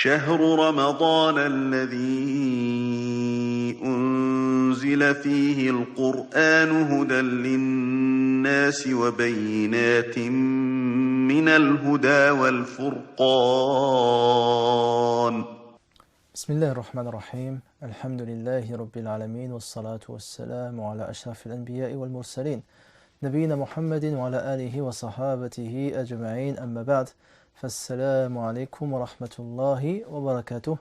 شهر رمضان الذي أنزل فيه القرآن هدى للناس وبينات من الهدى والفرقان بسم الله الرحمن الرحيم الحمد لله رب العالمين والصلاة والسلام على أشرف الأنبياء والمرسلين نبينا محمد وعلى آله وصحابته أجمعين أما بعد فالسلام عليكم ورحمة الله وبركاته.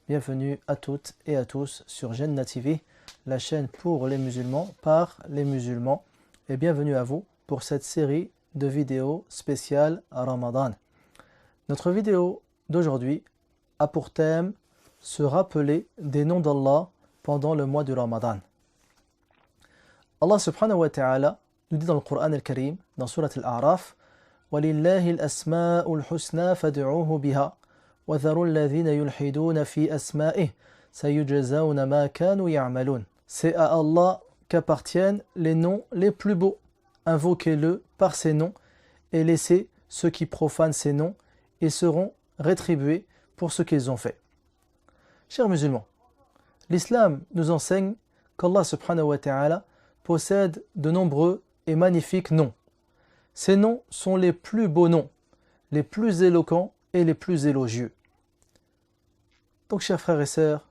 Bienvenue à toutes et à tous sur Jannah TV, la chaîne pour les musulmans, par les musulmans, et bienvenue à vous pour cette série de vidéos spéciales à Ramadan. Notre vidéo d'aujourd'hui a pour thème se rappeler des noms d'Allah pendant le mois du Ramadan. Allah subhanahu wa ta'ala nous dit dans le Coran al-Karim, dans Surat al-A'raf, وَلِلَّهِ الْأَسْمَاءُ الْحُسْنَى فَادْعُوهُ بِهَا وَذَرُوا الَّذِينَ يُلْحِدُونَ فِي أَسْمَائِهِ سَيُجْزَوْنَ مَا كَانُوا يَعْمَلُونَ. C'est à Allah qu'appartiennent les noms les plus beaux. Invoquez-le par ces noms et laissez ceux qui profanent ces noms et seront rétribués pour ce qu'ils ont fait. Chers musulmans, l'islam nous enseigne qu'Allah subhanahu wa ta'ala possède de nombreux et magnifiques noms. Ces noms sont les plus beaux noms, les plus éloquents et les plus élogieux. Donc, chers frères et sœurs,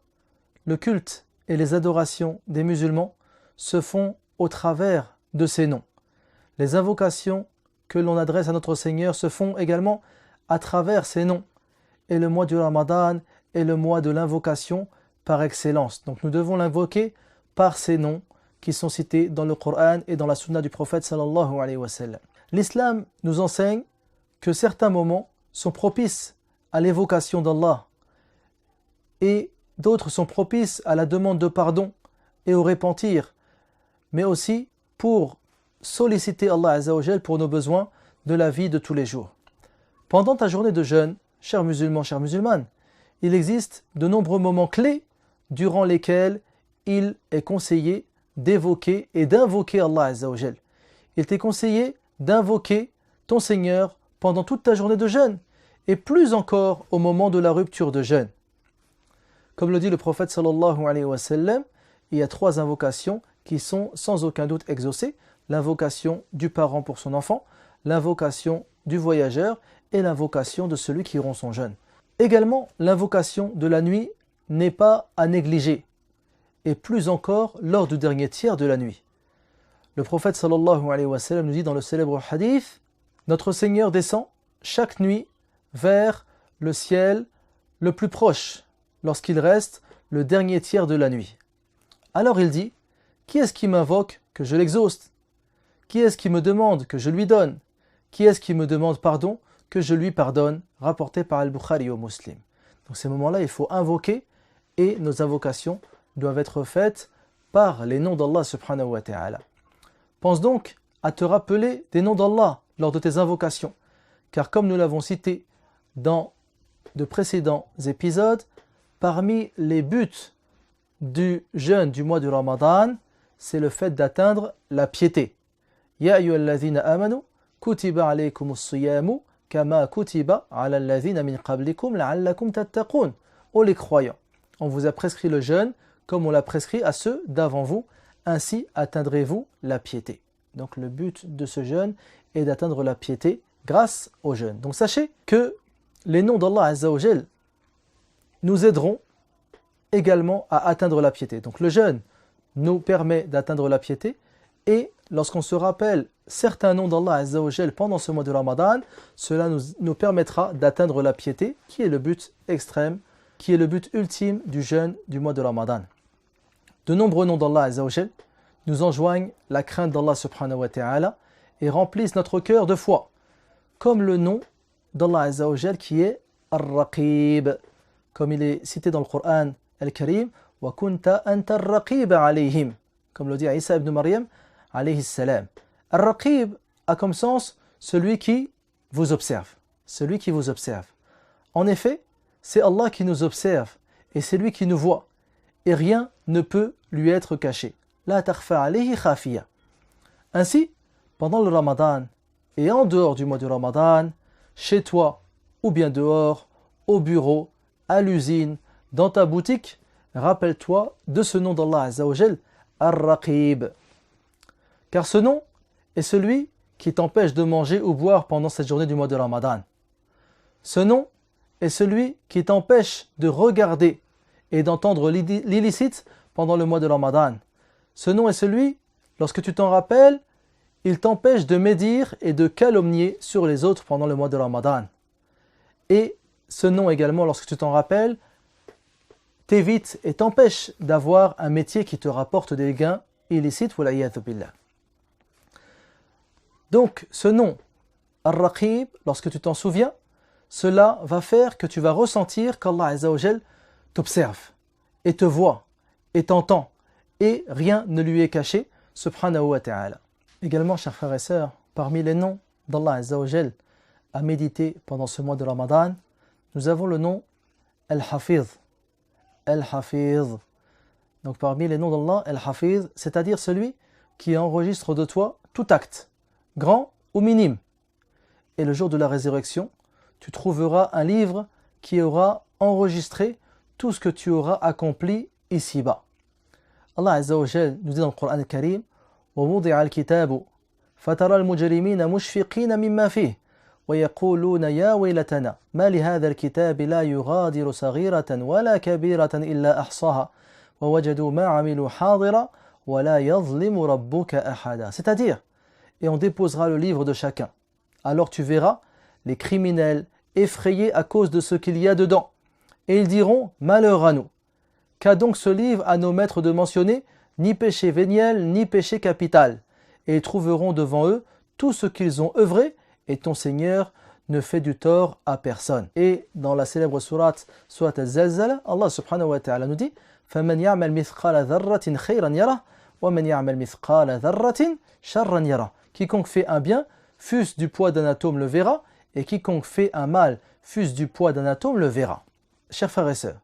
le culte et les adorations des musulmans se font au travers de ces noms. Les invocations que l'on adresse à notre Seigneur se font également à travers ces noms. Et le mois du Ramadan est le mois de l'invocation par excellence. Donc nous devons l'invoquer par ces noms qui sont cités dans le Coran et dans la Sunna du prophète sallallahu alayhi wa sallam. L'islam nous enseigne que certains moments sont propices à l'évocation d'Allah et d'autres sont propices à la demande de pardon et au repentir, mais aussi pour solliciter Allah Azza wa Jal pour nos besoins de la vie de tous les jours. Pendant ta journée de jeûne, chers musulmans, chères musulmanes, il existe de nombreux moments clés durant lesquels il est conseillé d'évoquer et d'invoquer Allah Azza wa Jal. Il t'est conseillé d'invoquer ton Seigneur pendant toute ta journée de jeûne et plus encore au moment de la rupture de jeûne. Comme le dit le prophète sallallahu alayhi wa sallam, il y a 3 invocations qui sont sans aucun doute exaucées: l'invocation du parent pour son enfant, l'invocation du voyageur et l'invocation de celui qui rompt son jeûne. Également, l'invocation de la nuit n'est pas à négliger, et plus encore lors du dernier tiers de la nuit. Le prophète sallallahu alayhi wa sallam nous dit dans le célèbre hadith: notre Seigneur descend chaque nuit vers le ciel le plus proche, lorsqu'il reste le dernier tiers de la nuit. Alors il dit: qui est-ce qui m'invoque que je l'exauce? Qui est-ce qui me demande que je lui donne? Qui est-ce qui me demande pardon que je lui pardonne? Rapporté par Al-Bukhari au Muslim. Donc ces moments-là, il faut invoquer, et nos invocations doivent être faites par les noms d'Allah subhanahu wa ta'ala. Pense donc à te rappeler des noms d'Allah lors de tes invocations, car comme nous l'avons cité dans de précédents épisodes, parmi les buts du jeûne du mois du Ramadan, c'est le fait d'atteindre la piété. Ya ayyuhallazina amanu kutiba alaykumus siyamu kama kutiba ala allazina min qablikum la'allakum tattaqun. Ô les croyants, on vous a prescrit le jeûne comme on l'a prescrit à ceux d'avant vous, ainsi atteindrez-vous la piété. Donc le but de ce jeûne est d'atteindre la piété grâce au jeûne. Donc sachez que les noms d'Allah Azza wa Jal nous aideront également à atteindre la piété. Donc le jeûne nous permet d'atteindre la piété, et lorsqu'on se rappelle certains noms d'Allah Azza wa Jal pendant ce mois de Ramadan, cela nous permettra d'atteindre la piété, qui est le but extrême, qui est le but ultime du jeûne du mois de Ramadan. De nombreux noms d'Allah Azza wa Jal nous enjoignent la crainte d'Allah subhanahu wa ta'ala et remplissent notre cœur de foi, comme le nom d'Allah Azza wa Jal qui est Ar-Raqib, comme il est cité dans le Coran Al-Karim, wa kunta anta ar-raqib alayhim, comme le dit Isa ibn Maryam alayhi salam. Ar-Raqib a comme sens celui qui vous observe, celui qui vous observe. En effet, c'est Allah qui nous observe et c'est lui qui nous voit, et rien ne peut lui être caché. La takhfa alayhi khafiya. Ainsi, pendant le Ramadan et en dehors du mois du Ramadan, chez toi ou bien dehors, au bureau, à l'usine, dans ta boutique, rappelle-toi de ce nom d'Allah Azza wa Jal, Ar-Raqib. Car ce nom est celui qui t'empêche de manger ou boire pendant cette journée du mois de Ramadan. Ce nom est celui qui t'empêche de regarder et d'entendre l'illicite pendant le mois de Ramadan. Ce nom est celui, lorsque tu t'en rappelles, il t'empêche de médire et de calomnier sur les autres pendant le mois de Ramadan. Et ce nom également, lorsque tu t'en rappelles, t'évite et t'empêche d'avoir un métier qui te rapporte des gains illicites. Donc, ce nom, Ar-Raqib, lorsque tu t'en souviens, cela va faire que tu vas ressentir qu'Allah Azza wa Jal t'observe et te voit et t'entend et rien ne lui est caché, subhanahu wa ta'ala. Également, chers frères et sœurs, parmi les noms d'Allah Azza wa Jal à méditer pendant ce mois de Ramadan, nous avons le nom Al-Hafiz. Al-Hafiz. Donc parmi les noms d'Allah, Al-Hafiz, c'est-à-dire celui qui enregistre de toi tout acte, grand ou minime. Et le jour de la résurrection, tu trouveras un livre qui aura enregistré tout ce que tu auras accompli ici-bas. Allah Azza wa Jal nous dit dans le Coran al-Karim وَوُضِعَ الْكِتَابُ فَتَرَى الْمُجْرِمِينَ مُشْفِقِينَ مِمَّا فِيهِ وَيَقُولُونَ يَا وَيْلَتَنَا مَا لِهَذَا الْكِتَابِ لَا يُغَادِرُ صَغِيرَةً وَلَا كَبِيرَةً إِلَّا أَحْصَاهَا وَوَجَدُوا مَا عَمِلُوا حَاضِرًا وَلَا يَظْلِمُ رَبُّكَ أَحَدًا. C'est-à-dire, et on déposera le livre de chacun. Alors tu verras les criminels effrayés à cause de ce qu'il y a dedans. Et ils diront, malheur à nous. Qu'a donc ce livre à nos maîtres de mentionner, ni péché véniel, ni péché capital. Et ils trouveront devant eux tout ce qu'ils ont œuvré, et ton Seigneur ne fait du tort à personne. Et dans la célèbre sourate Az-Zalzala, Allah subhanahu wa ta'ala nous dit فَمَنْ يَعْمَلْ مِثْقَالَ ذَرَّةٍ خَيْرًا يَرَهُ وَمَنْ يَعْمَلْ مِثْقَالَ ذَرَّةٍ شَرًّا يَرَهُ. Quiconque fait un bien, fût-ce du poids d'un atome, le verra, et quiconque fait un mal, fût-ce du poids d'un atome, le verra. Chers frères et sœurs,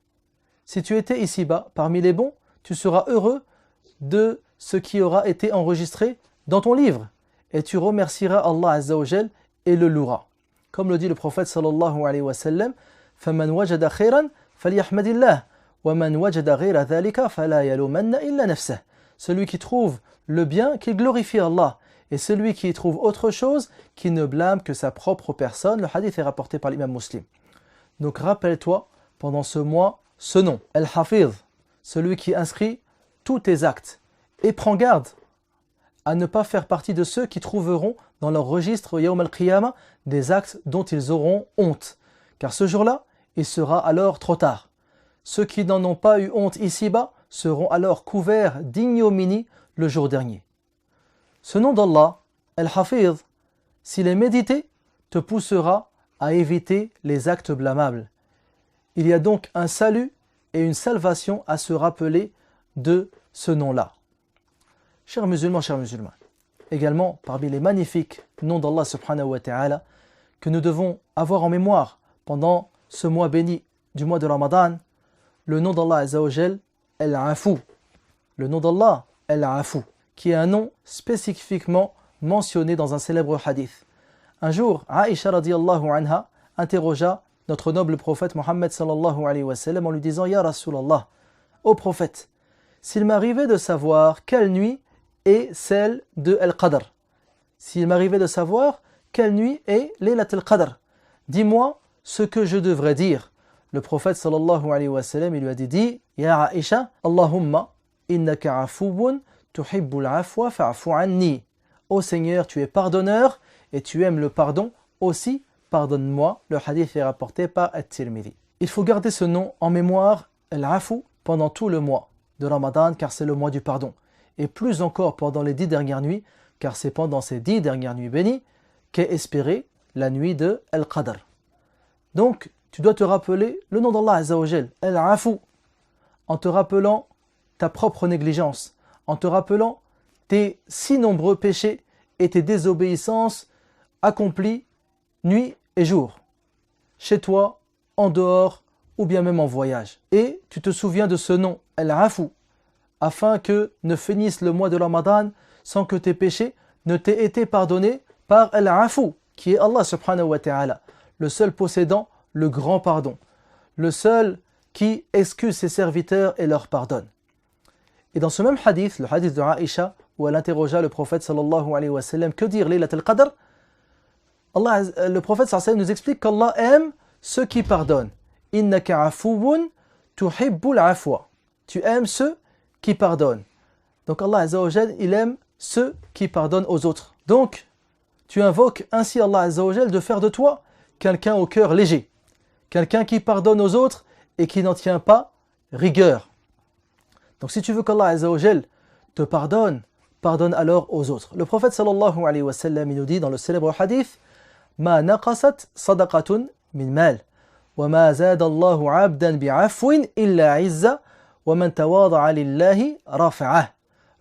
si tu étais ici-bas, parmi les bons, tu seras heureux de ce qui aura été enregistré dans ton livre, et tu remercieras Allah Azza wa Jal et le louera. Comme le dit le prophète sallallahu alayhi wa sallam, فَمَنْ وَجَدَ خَيْرًا فَلْيَحْمَدِ اللَّهِ وَمَنْ وَجَدَ غَيْرَ ذَلِكَ فَلَا يَلُومَنَّ إِلَّا نَفْسَهُ. Celui qui trouve le bien, qu'il glorifie Allah, et celui qui trouve autre chose, qui ne blâme que sa propre personne. Le hadith est rapporté par l'imam Muslim. Donc rappelle-toi pendant ce mois ce nom, Al-Hafiz, celui qui inscrit tous tes actes, et prends garde à ne pas faire partie de ceux qui trouveront dans leur registre Yawm al-Qiyamah des actes dont ils auront honte. Car ce jour-là, il sera alors trop tard. Ceux qui n'en ont pas eu honte ici-bas seront alors couverts d'ignominie le jour dernier. Ce nom d'Allah, Al-Hafiz, s'il est médité, te poussera à éviter les actes blâmables. Il y a donc un salut et une salvation à se rappeler de ce nom-là. Chers musulmans, également parmi les magnifiques noms d'Allah subhanahu wa ta'ala que nous devons avoir en mémoire pendant ce mois béni du mois de Ramadan, le nom d'Allah Azza wa Jal, Al-Afu. Le nom d'Allah, Al-Afu, qui est un nom spécifiquement mentionné dans un célèbre hadith. Un jour, Aïcha radiyallahu anha interrogea notre noble prophète Mohammed sallallahu alayhi wa sallam en lui disant « Ya Rasulallah, ô prophète, s'il m'arrivait de savoir quelle nuit est celle de Al-Qadr, s'il m'arrivait de savoir quelle nuit est Laylat al-Qadr, dis-moi ce que je devrais dire. » Le prophète sallallahu alayhi wa sallam il lui a dit « Ya Aïcha, Allahumma innaka afuwun tuhibbul afwa fa'fu anni. » Ô Seigneur, tu es pardonneur et tu aimes le pardon, aussi pardonne-moi. Le hadith est rapporté par At-Tirmidhi. Il faut garder ce nom en mémoire, Al-Afu, pendant tout le mois de Ramadan, car c'est le mois du pardon. Et plus encore pendant les 10 dernières nuits, car c'est pendant ces 10 dernières nuits bénies qu'est espérée la nuit de Al-Qadr. Donc, tu dois te rappeler le nom d'Allah Azza wa Jal, Al-Afu, en te rappelant ta propre négligence, en te rappelant tes si nombreux péchés et tes désobéissances accomplies nuit et jour, chez toi, en dehors ou bien même en voyage. Et tu te souviens de ce nom, Al-Afu, afin que ne finisse le mois de Ramadan sans que tes péchés ne t'aient été pardonnés par Al-Afu, qui est Allah subhanahu wa ta'ala, le seul possédant le grand pardon, le seul qui excuse ses serviteurs et leur pardonne. Et dans ce même hadith, le hadith de Aïcha, où elle interrogea le prophète sallallahu alayhi wa sallam, que dire Laylat al-Qadr, le prophète sallallahu alayhi wa sallam nous explique qu'Allah aime ceux qui pardonnent. Innaka afouun tuhibbul afwa. Tu aimes ceux qui pardonnent. Donc Allah Azza wa Jal, il aime ceux qui pardonnent aux autres. Donc, tu invoques ainsi Allah Azza wa Jal de faire de toi quelqu'un au cœur léger, quelqu'un qui pardonne aux autres et qui n'en tient pas rigueur. Donc si tu veux qu'Allah Azza wa Jal te pardonne, pardonne alors aux autres. Le prophète sallallahu alayhi wa sallam, il nous dit dans le célèbre hadith, Ma naqasat sadaqatun min mal, wa ma zada Allahu abdan bi'afwin illa izza, wa man tawada'a lillahi rafa'ah.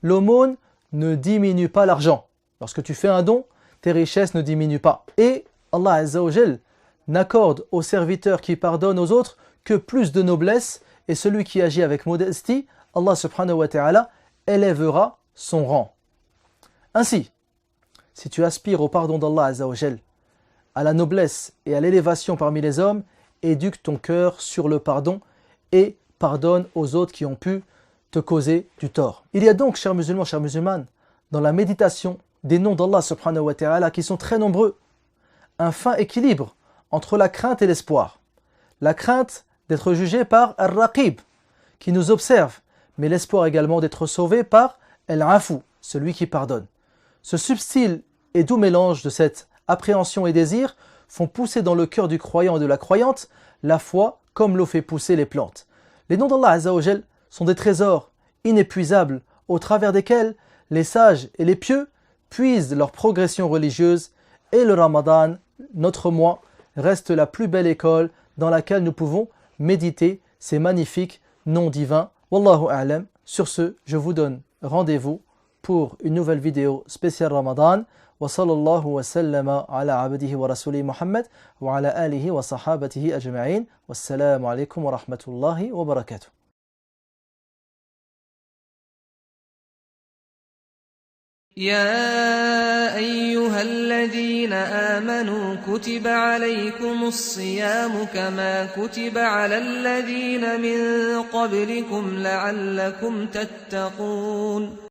L'aumône ne diminue pas l'argent. Lorsque tu fais un don, tes richesses ne diminuent pas. Et Allah Azza wa Jal n'accorde aux serviteurs qui pardonnent aux autres que plus de noblesse, et celui qui agit avec modestie, Allah subhanahu wa ta'ala élèvera son rang. Ainsi, si tu aspires au pardon d'Allah Azza wa Jal, à la noblesse et à l'élévation parmi les hommes, éduque ton cœur sur le pardon et pardonne aux autres qui ont pu te causer du tort. Il y a donc, chers musulmans, chères musulmanes, dans la méditation des noms d'Allah subhanahu wa ta'ala qui sont très nombreux, un fin équilibre entre la crainte et l'espoir. La crainte d'être jugé par Ar-Raqib, qui nous observe, mais l'espoir également d'être sauvé par Al-Afu, celui qui pardonne. Ce subtil et doux mélange de cette appréhension et désir font pousser dans le cœur du croyant et de la croyante la foi comme l'eau fait pousser les plantes. Les noms d'Allah Azza wa Jal sont des trésors inépuisables au travers desquels les sages et les pieux puisent leur progression religieuse, et le Ramadan, notre mois, reste la plus belle école dans laquelle nous pouvons méditer ces magnifiques noms divins. Wallahu a'lam. Sur ce, je vous donne rendez-vous pour une nouvelle vidéo spéciale Ramadan. Wa sallallahu wa sallama ala abdihi wa rasuli Muhammad wa ala alihi wa sahabatihi ajma'in. Wassalamu alaikum wa rahmatullahi wa barakatuh. يا أيها الذين آمنوا كتب عليكم الصيام كما كتب على الذين من قبلكم لعلكم تتقون